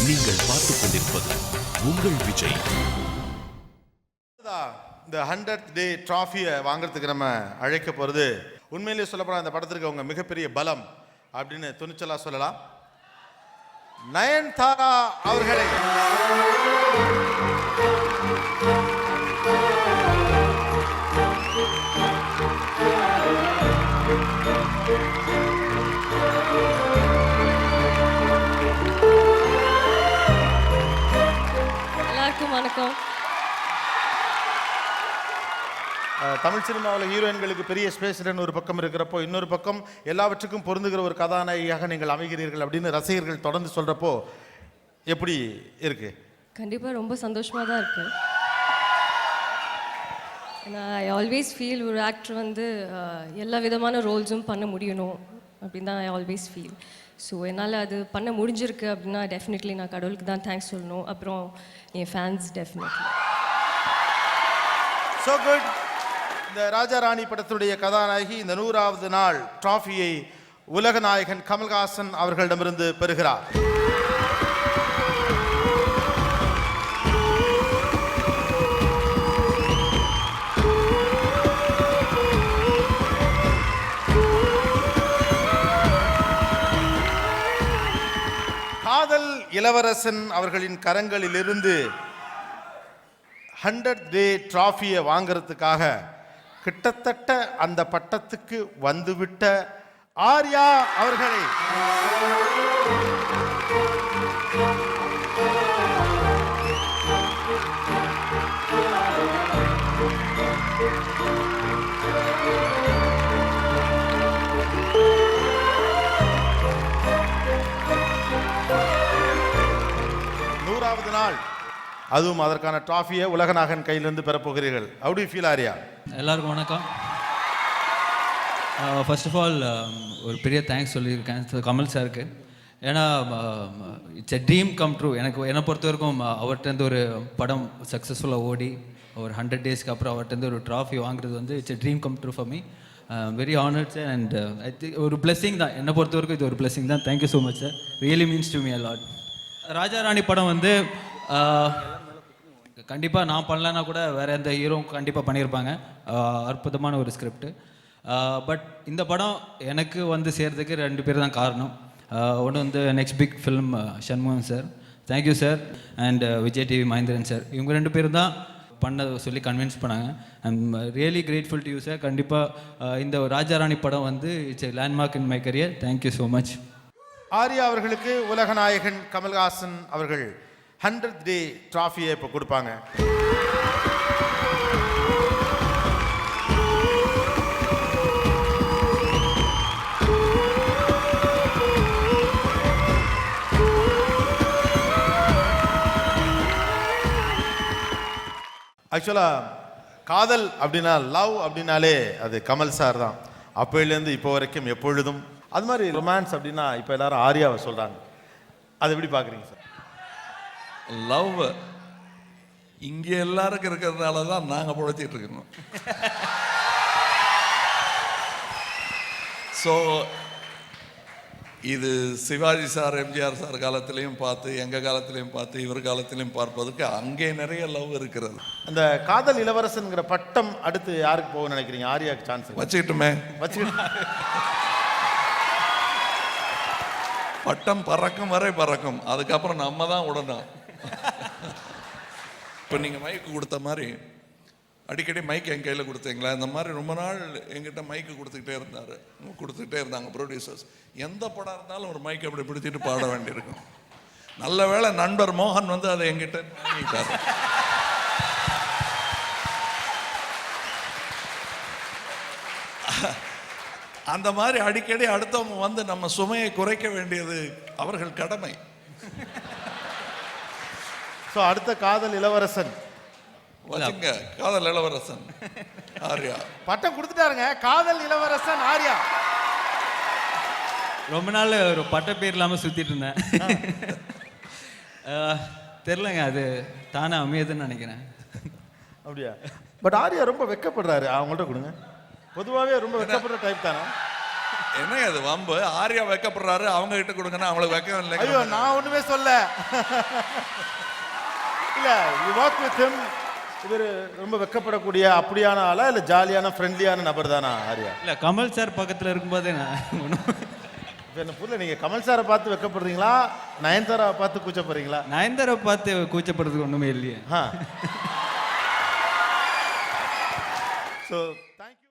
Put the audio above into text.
நீங்கள் பார்த்துக் கொண்டிருப்பது உங்கள் விஜய். இந்த 100th டே ட்ராஃபியை வாங்குறதுக்கு நம்ம அழைக்க போகிறது உண்மையிலேயே சொல்லப்போனால் அந்த படத்திற்கு அவங்க மிகப்பெரிய பலம் அப்படின்னு துணிச்சலா சொல்லலாம். நயன்தாரா அவர்களை எல்லாருக்கும் வணக்கம். தமிழ் சினிமாவில் ஹீரோயின்களுக்கு பெரிய ஸ்பேஸ்டன் ஒரு பக்கம் இருக்கிறப்போ, இன்னொரு பக்கம் எல்லாவற்றுக்கும் பொருந்துகிற ஒரு கதாநாயகியாக நீங்கள் அமைகிறீர்கள் அப்படின்னு ரசிகர்கள் தொடர்ந்து சொல்கிறப்போ எப்படி இருக்கு? கண்டிப்பாக ரொம்ப சந்தோஷமாக தான் இருக்கு. நான் ஐ ஆல்வேஸ் ஃபீல் ஒரு ஆக்டர் வந்து எல்லா விதமான ரோல்ஸும் பண்ண முடியணும் அப்படின்னு தான் ஐ ஆல்வேஸ் ஃபீல். ஸோ என்னால் அது பண்ண முடிஞ்சிருக்கு அப்படின்னா டெஃபினெட்லி நான் கடவுளுக்கு தான் தேங்க்ஸ் சொல்லணும். அப்புறம் என் ஃபேன்ஸ் டெஃபினெட்லி. So good. இந்த ராஜா ராணி படத்துடைய கதாநாயகி இந்த 100வது நாள் டிராஃபியை உலக நாயகன் கமல்ஹாசன் அவர்களிடமிருந்து பெறுகிறார். காதல் இளவரசன் அவர்களின் கரங்களிலிருந்து 100th டே டிராஃபியை வாங்கிறதுக்காக கிட்டத்தட்ட அந்த பட்டத்துக்கு வந்துவிட்ட ஆர்யா அவர்களை நூறாவது நாள், அதுவும் அதற்கான டிராஃபியை உலகநாயகன் கையிலிருந்து பெறப்போகிறீர்கள். How do you feel Arya? எல்லாருக்கும் வணக்கம். ஃபர்ஸ்ட் ஆஃப் ஆல் ஒரு பெரிய தேங்க்ஸ் சொல்லியிருக்கேன் கமல் சாருக்கு. ஏன்னா it's a dream come true. என்னை பொறுத்த வரைக்கும் அவர்கிட்டருந்து ஒரு படம் சக்ஸஸ்ஃபுல்லாக ஓடி ஒரு 100 டேஸ்க்கு அப்புறம் அவர்கிட்டருந்து ஒரு ட்ராஃபி வாங்குறது வந்து it's a dream come true for me. Very honoured sir. And ஒரு பிளெஸிங் தான், என்னை பொறுத்த வரைக்கும் இது ஒரு பிளெஸிங் தான். Thank you so much sir. Really means to me a lot. Raja Rani படம் வந்து கண்டிப்பாக நான் பண்ணலன்னா கூட வேறு எந்த ஹீரோவும் கண்டிப்பாக பண்ணியிருப்பாங்க. அற்புதமான ஒரு ஸ்கிரிப்ட். பட் இந்த படம் எனக்கு வந்து சேர்றதுக்கு 2 பேர் தான் காரணம். ஒன்று வந்து next big film Shanmugam sir, thank you sir. And Vijay TV Mahendran sir, இவங்க 2 பேர் தான் பண்ண சொல்லி கன்வின்ஸ் பண்ணாங்க. I'm really grateful to you sir. கண்டிப்பாக இந்த ராஜா ராணி படம் வந்து it's a landmark in my career. Thank you so much. Arya அவர்களுக்கு உலகநாயகன் கமல்ஹாசன் அவர்கள் 100th டே டிராஃபியை இப்போ கொடுப்பாங்க. ஆக்சுவலாக காதல் அப்படின்னா, லவ் அப்படின்னாலே அது கமல் சார் தான். அப்போலேருந்து இப்போ வரைக்கும் எப்பொழுதும். அது மாதிரி ரொமான்ஸ் அப்படின்னா இப்போ எல்லாரும் ஆர்யாவை சொல்கிறாங்க. அதை எப்படி பார்க்குறீங்க சார்? லவ் இங்கே எல்லாருக்கும் இருக்கிறதுனால தான் நாங்கள் புழைச்சிட்டு இருக்கோம். ஸோ இது சிவாஜி சார், எம்ஜிஆர் சார் காலத்திலையும் பார்த்து, எங்கள் காலத்திலையும் பார்த்து, இவர் காலத்திலையும் பார்ப்பதற்கு அங்கே நிறைய லவ் இருக்கிறது. அந்த காதல் இளவரசன்கிற பட்டம் அடுத்து யாருக்கு போக நினைக்கிறீங்க? ஆர்யாவுக்கு சான்ஸ் வச்சுக்கிட்டுமே. பட்டம் பறக்கும் வரை பறக்கும், அதுக்கப்புறம் நம்ம தான் விடணும். இப்போ நீங்கள் மைக்கு கொடுத்த மாதிரி அடிக்கடி மைக் என் கையில் கொடுத்தீங்களா? இந்த மாதிரி ரொம்ப நாள் எங்கிட்ட மைக்கு கொடுத்துக்கிட்டே இருந்தாங்க ப்ரொடியூசர்ஸ். எந்த படம் இருந்தாலும் ஒரு மைக் அப்படி பிடிச்சிட்டு பாட வேண்டியிருக்கும். நல்ல வேளை நண்பர் மோகன் வந்து அதை எங்கிட்ட வாங்கிட்டார். அந்த மாதிரி அடிக்கடி அடுத்தவங்க வந்து நம்ம சுமையை குறைக்க வேண்டியது அவர்கள் கடமை. ஸோ அடுத்த காதல் இளவரசன் வச்சுங்க, காதல் இளவரசன் ஆர்யா. பட்டம் கொடுத்துட்டாருங்க, காதல் இளவரசன் ஆர்யா. ரொம்ப நாள் ஒரு பட்ட பேர் இல்லாமல் சுற்றிட்டு இருந்தேன். தெரிலங்க, அது தானே அமையதுன்னு நினைக்கிறேன். அப்படியா? பட் ஆர்யா ரொம்ப வெக்கப்படுறாரு. அவங்கள்ட்ட கொடுங்க. பொதுவாகவே ரொம்ப வெக்கப்படுற டைப் தானே? என்னங்க அது வம்பு? ஆர்யா வைக்கப்படுறாரு, அவங்க கிட்ட கொடுங்கன்னா அவங்களுக்கு வைக்க ஐயோ இல்லை. நான் ஒண்ணுமே சொல்ல. இல்ல யூ வாக் வித் ஹிம். இவர் ரொம்ப வெக்கப்படக்கூடிய அப்படியான ஆளா இல்ல ஜாலியான ஃப்ரெண்ட்லியான நபர் தானா ஆர்யா? இல்லை கமல் சார் பக்கத்தில் இருக்கும்போதே நான் ஒன்றும் இப்போ என்ன புரியல, நீங்க கமல் சாரை பார்த்து வெக்கப்படுறீங்களா நயன்தாராவை பார்த்து கூச்சப்படுறீங்களா? நயன்தாரா பார்த்து கூச்சப்படுறதுக்கு ஒன்றுமே இல்லையே. So thank you.